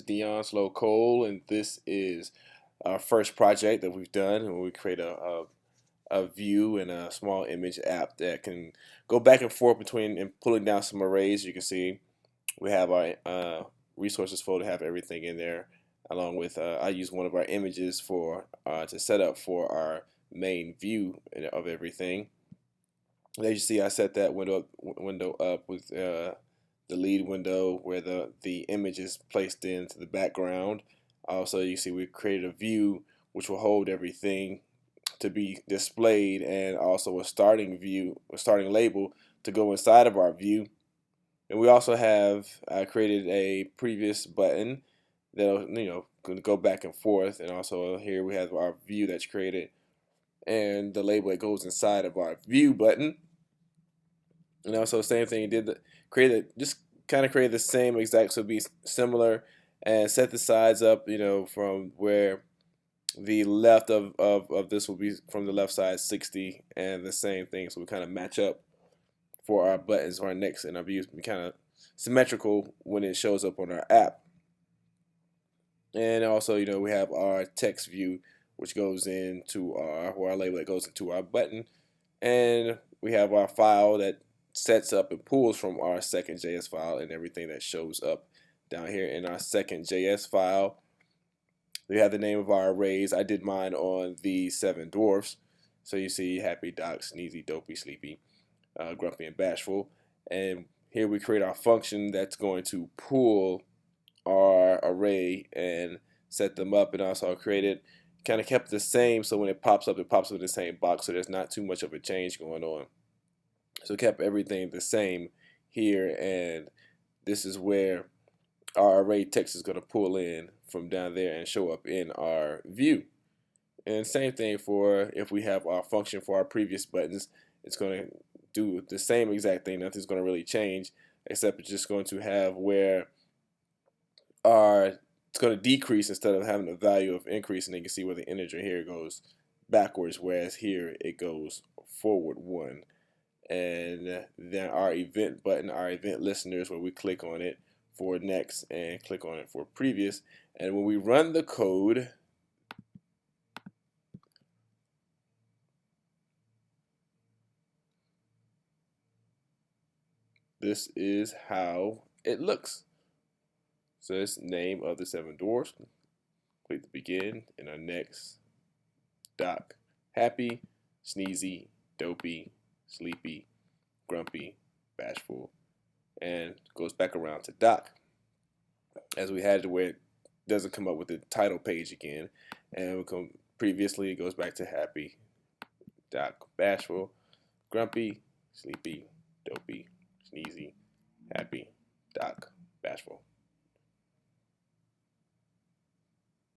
Dion Slow Cole, and this is our first project that we've done, and we create a view and a small image app that can go back and forth between and pulling down some arrays. You can see we have our resources folder, have everything in there, along with I use one of our images for to set up for our main view of everything. As you see, I set that window up with the lead window where the image is placed into the background. Also, you see we created a view which will hold everything to be displayed, and also a starting view, a starting label to go inside of our view. And we also have created a previous button that'll going to go back and forth. And also here we have our view that's created and the label that goes inside of our view button. And also same thing, just kind of created the same exact, so be similar, and set the sides up, from where the left of this will be from the left side 60, and the same thing, so we kind of match up for our buttons, our next, and our views be kind of symmetrical when it shows up on our app. And also, we have our text view, which goes into our label that goes into our button, and we have our file that sets up and pulls from our second JS file, and everything that shows up down here in our second JS file. We have the name of our arrays. I did mine on the 7 dwarfs. So you see Happy, Doc, Sneezy, Dopey, Sleepy, Grumpy, and Bashful. And here we create our function that's going to pull our array and set them up, and also created kind of kept the same, so when it pops up in the same box, so there's not too much of a change going on. So kept everything the same here, and this is where our array text is going to pull in from down there and show up in our view. And same thing for if we have our function for our previous buttons, it's going to do the same exact thing. Nothing's going to really change, except it's just going to have where it's going to decrease instead of having a value of increase, and you can see where the integer here goes backwards, whereas here it goes forward 1. And then our event button, our event listeners, where we click on it for next and click on it for previous. And when we run the code, this is how it looks. So it's name of the 7 dwarfs. Click the begin, and our next, Doc, Happy, Sneezy, Dopey, Sleepy, Grumpy, Bashful, and goes back around to Doc, as we had it where it doesn't come up with the title page again. And previously it goes back to Happy, Doc, Bashful, Grumpy, Sleepy, Dopey, Sneezy, Happy, Doc, Bashful.